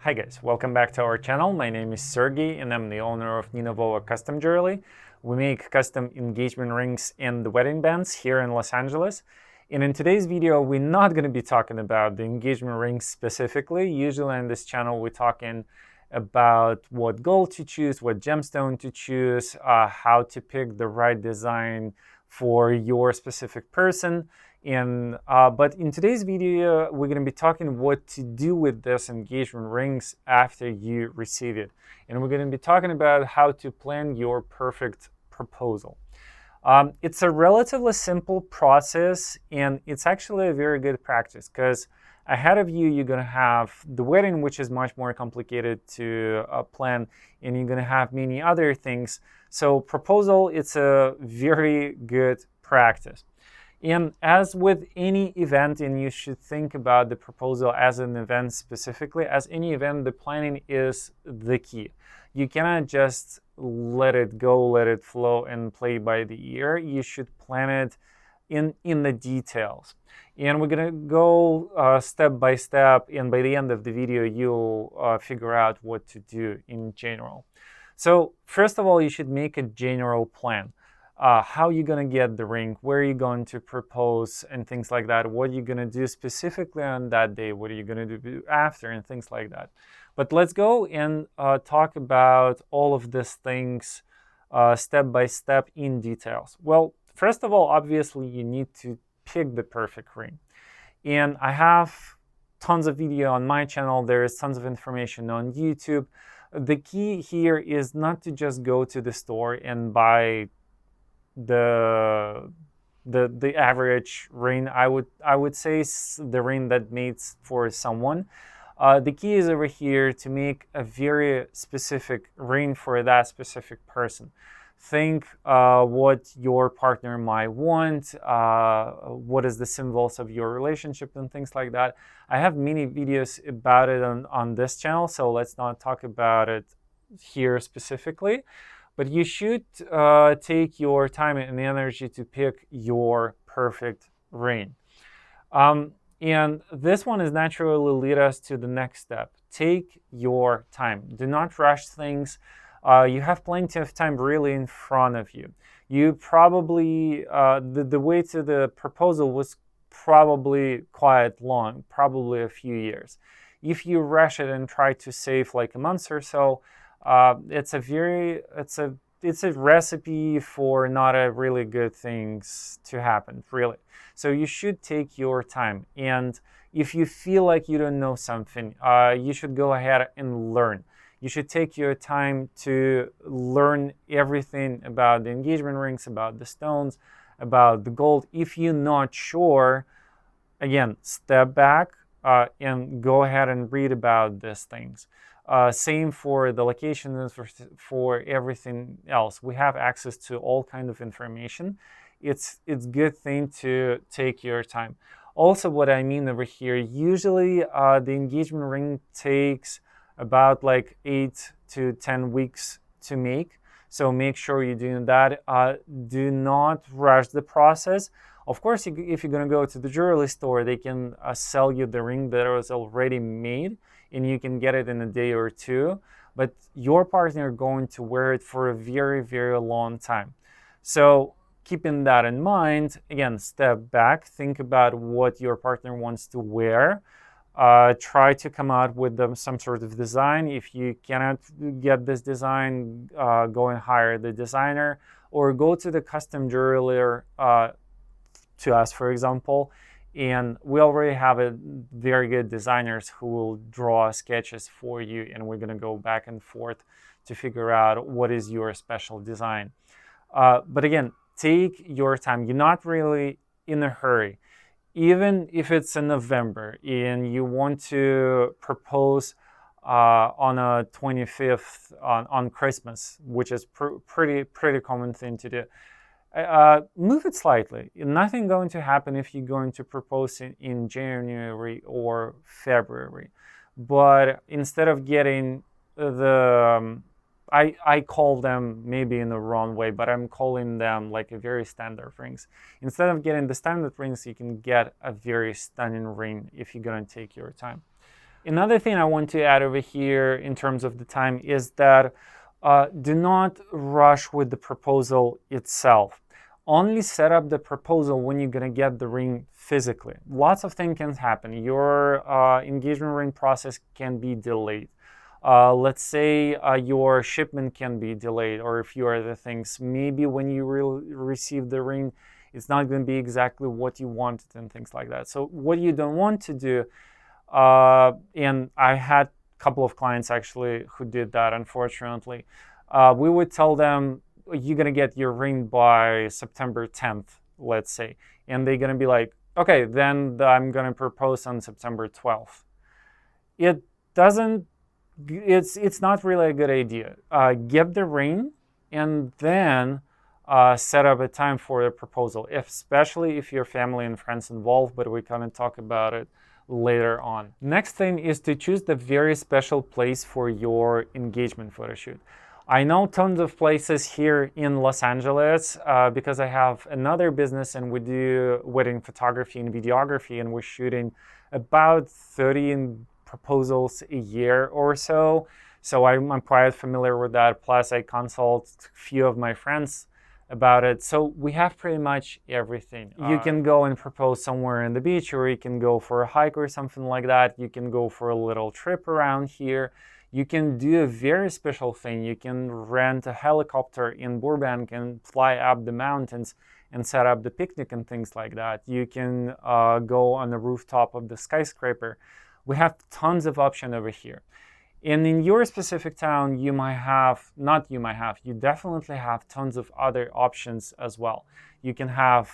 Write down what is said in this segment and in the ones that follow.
Hi guys, welcome back to our channel. My name is Sergey and I'm the owner of NinaVova Custom Jewelry. We make custom engagement rings and the wedding bands here in Los Angeles. And in today's video, we're not going to be talking about the engagement rings specifically. Usually on this channel, we're talking about what gold to choose, what gemstone to choose, how to pick the right design for your specific person. But in today's video, we're going to be talking what to do with this engagement rings after you receive it. And we're going to be talking about how to plan your perfect proposal. It's a relatively simple process, and it's actually a very good practice because ahead of you, you're going to have the wedding, which is much more complicated to plan, and you're going to have many other things. So proposal, it's a very good practice. And as with any event, and you should think about the proposal as an event specifically, as any event, the planning is the key. You cannot just let it go, let it flow, and play by the ear. You should plan it in the details. And we're gonna go step by step, and by the end of the video, you'll figure out what to do in general. So first of all, you should make a general plan. How you're going to get the ring, where you're going to propose, and things like that. What you're going to do specifically on that day, what are you going to do after, and things like that. But let's go and talk about all of these things step by step in details. Well, first of all, obviously, you need to pick the perfect ring. And I have tons of video on my channel. There is tons of information on YouTube. The key here is not to just go to the store and buy the average ring. I would say the ring that mates for someone. The key is over here to make a very specific ring for that specific person. Think what your partner might want, what is the symbols of your relationship and things like that. I have many videos about it on this channel, so let's not talk about it here specifically. But you should take your time and energy to pick your perfect ring. And this one is naturally lead us to the next step. Take your time. Do not rush things. You have plenty of time really in front of you. You probably, the way to the proposal was probably quite long, probably a few years. If you rush it and try to save like a month or so, it's a recipe for not a really good things to happen, really. So you should take your time. And if you feel like you don't know something, you should go ahead and learn. You should take your time to learn everything about the engagement rings, about the stones, about the gold. If you're not sure, again, step back and go ahead and read about these things. Same for the location and for everything else. We have access to all kinds of information. It's good thing to take your time. Also, what I mean over here, usually the engagement ring takes about like 8 to 10 weeks to make. So make sure you're doing that. Do not rush the process. Of course, if you're going to go to the jewelry store, they can sell you the ring that was already made, and you can get it in a day or two. But your partner is going to wear it for a very, very long time. So keeping that in mind, again, step back, think about what your partner wants to wear. Try to come out with some sort of design. If you cannot get this design, go and hire the designer, or go to the custom jeweler, to us, for example, and we already have a very good designers who will draw sketches for you, and we're going to go back and forth to figure out what is your special design. But again, take your time. You're not really in a hurry. Even if it's in November and you want to propose on a 25th on Christmas, which is pretty common thing to do. Move it slightly. Nothing going to happen if you're going to propose in January or February. But instead of getting the, I call them maybe in the wrong way, but I'm calling them like a very standard rings. Instead of getting the standard rings, you can get a very stunning ring if you're going to take your time. Another thing I want to add over here in terms of the time is that do not rush with the proposal itself. Only set up the proposal when you're going to get the ring physically. Lots of things can happen. Your engagement ring process can be delayed. Let's say your shipment can be delayed, or a few other things. Maybe when you receive the ring, it's not going to be exactly what you wanted and things like that. So what you don't want to do, and I had a couple of clients actually who did that, unfortunately. We would tell them, you're going to get your ring by September 10th, let's say. And they're going to be like, okay, then I'm going to propose on September 12th. It doesn't, it's not really a good idea. Get the ring and then set up a time for a proposal, especially if your family and friends involved, but we're going to talk about it later on. Next thing is to choose the very special place for your engagement photo shoot. I know tons of places here in Los Angeles because I have another business and we do wedding photography and videography, and we're shooting about 30 proposals a year or so. So I'm quite familiar with that. Plus I consult a few of my friends about it. So we have pretty much everything. You can go and propose somewhere on the beach, or you can go for a hike or something like that. You can go for a little trip around here. You can do a very special thing. You can rent a helicopter in Burbank and fly up the mountains and set up the picnic and things like that. You can go on the rooftop of the skyscraper. We have tons of options over here. And in your specific town, you you definitely have tons of other options as well. You can have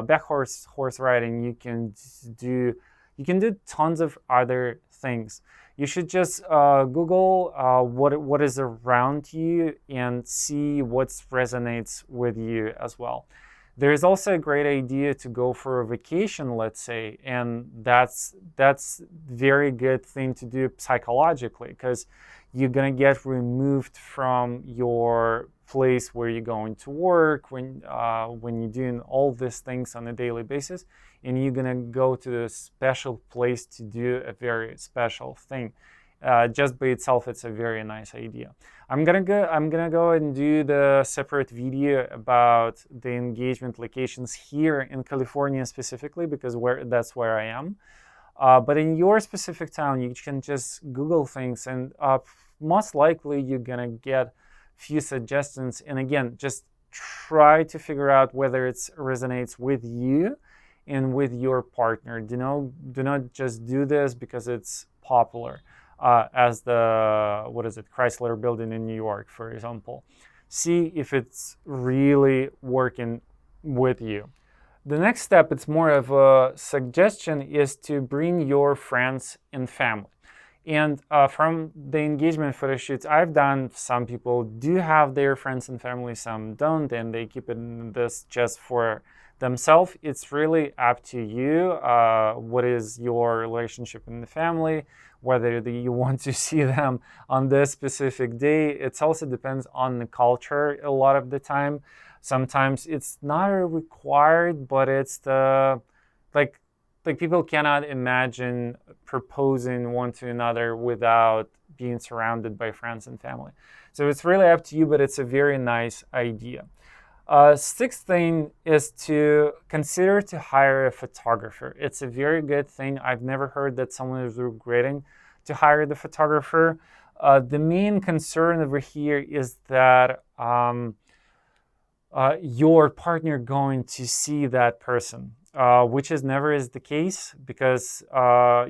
back horse riding. You can do tons of other things. You should just Google what is around you and see what resonates with you as well. There is also a great idea to go for a vacation, let's say, and that's very good thing to do psychologically, because you're gonna get removed from your place where you're going to work when you're doing all these things on a daily basis, and you're gonna go to a special place to do a very special thing. Just by itself, it's a very nice idea. I'm gonna go and do the separate video about the engagement locations here in California specifically, because that's where I am. But in your specific town, you can just Google things, and most likely you're gonna get few suggestions. And again, just try to figure out whether it resonates with you and with your partner. Do not just do this because it's popular. As the Chrysler building in New York, for example. See if it's really working with you. The next step, it's more of a suggestion, is to bring your friends and family. And from the engagement photo shoots I've done, some people do have their friends and family, some don't, and they keep this just for themselves. It's really up to you. What is your relationship in the family? Whether you want to see them on this specific day. It also depends on the culture a lot of the time. Sometimes it's not required, but it's like people cannot imagine proposing one to another without being surrounded by friends and family. So it's really up to you, but it's a very nice idea. Sixth thing is to consider to hire a photographer. It's a very good thing. I've never heard that someone is regretting to hire the photographer. The main concern over here is that your partner going to see that person, which is never is the case, because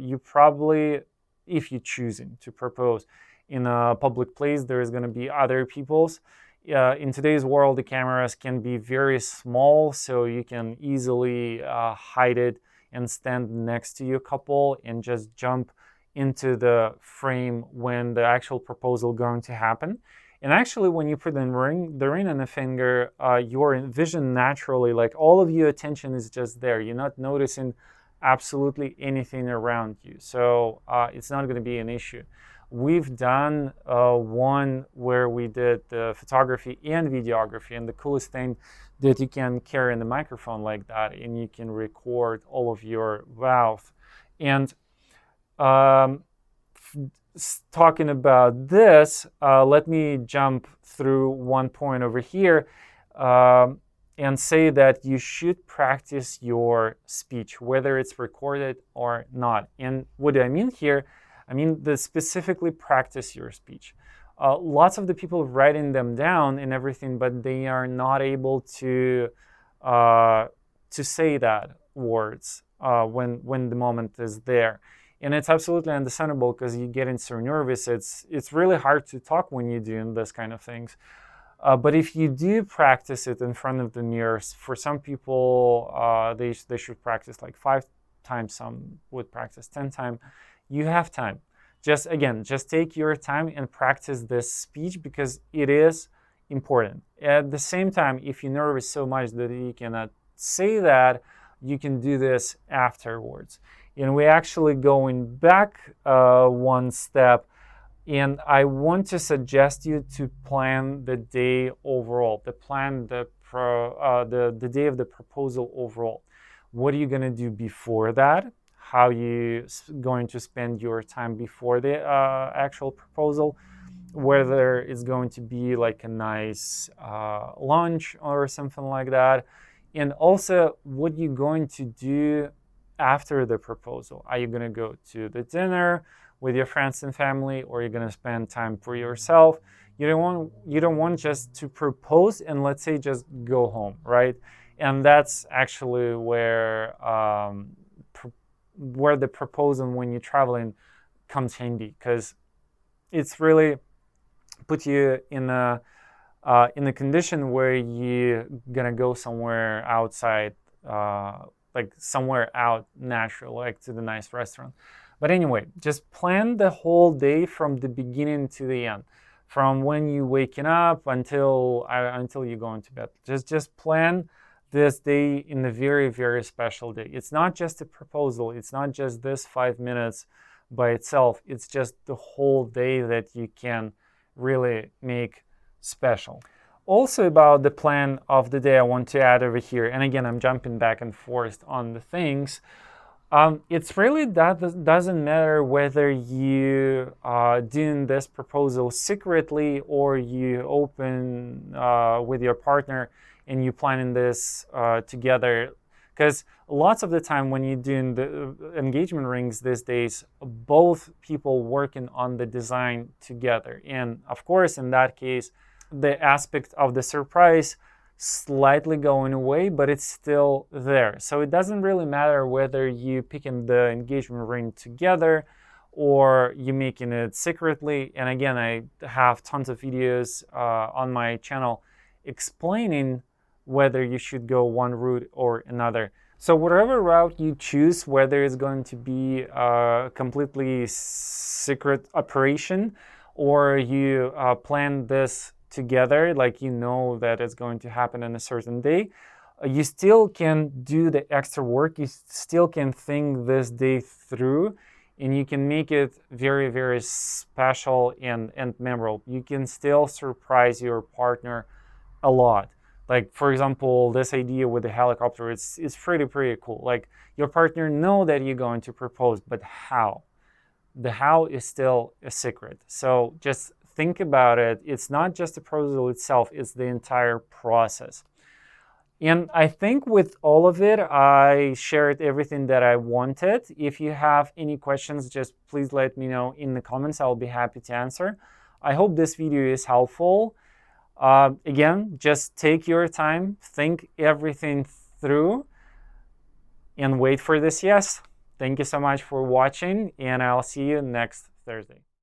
you probably, if you're choosing to propose in a public place, there is going to be other people's. In today's world, the cameras can be very small, so you can easily hide it and stand next to your couple and just jump into the frame when the actual proposal going to happen. And actually, when you put the ring on the finger, your vision naturally, like all of your attention is just there. You're not noticing absolutely anything around you, so it's not going to be an issue. We've done one where we did the photography and videography, and the coolest thing that you can carry in the microphone like that, and you can record all of your mouth. And talking about this, let me jump through one point over here and say that you should practice your speech, whether it's recorded or not. And what do I mean here? I mean that specifically practice your speech. Lots of the people writing them down and everything, but they are not able to say that words when the moment is there. And it's absolutely understandable because you get so nervous. It's really hard to talk when you're doing this kind of things. But if you do practice it in front of the mirror, for some people, they should practice like 5 times. Some would practice 10 times. You have time. Just take your time and practice this speech because it is important. At the same time, if you're nervous so much that you cannot say that, you can do this afterwards. And we're actually going back one step, and I want to suggest you to plan the day overall, the day of the proposal overall. What are you going to do before that? How you going to spend your time before the actual proposal? Whether it's going to be like a nice lunch or something like that. And also, what you're going to do after the proposal. Are you going to go to the dinner with your friends and family, or you're going to spend time for yourself? You don't want just to propose and let's say just go home, right? And that's actually where the proposal when you're traveling comes handy, because it's really put you in a condition where you're gonna go somewhere outside, like somewhere out natural, like to the nice restaurant. But anyway, just plan the whole day from the beginning to the end, from when you waking up until you're going to bed. Just plan this day in a very, very special day. It's not just a proposal. It's not just this 5 minutes by itself. It's just the whole day that you can really make special. Also about the plan of the day, I want to add over here, and again, I'm jumping back and forth on the things. It's really that doesn't matter whether you doing this proposal secretly or you open with your partner and you planning this together. Because lots of the time when you're doing the engagement rings these days, both people working on the design together. And of course, in that case, the aspect of the surprise slightly going away, but it's still there. So it doesn't really matter whether you picking the engagement ring together or you making it secretly. And again, I have tons of videos on my channel explaining whether you should go one route or another. So whatever route you choose, whether it's going to be a completely secret operation or you plan this together, like you know that it's going to happen on a certain day, you still can do the extra work. You still can think this day through, and you can make it very, very special and memorable. You can still surprise your partner a lot. Like, for example, this idea with the helicopter, it's pretty cool. Like, your partner know that you're going to propose, but how? The how is still a secret. So just think about it. It's not just the proposal itself, it's the entire process. And I think with all of it, I shared everything that I wanted. If you have any questions, just please let me know in the comments. I'll be happy to answer. I hope this video is helpful. Again, just take your time, think everything through, and wait for this yes. Thank you so much for watching, and I'll see you next Thursday.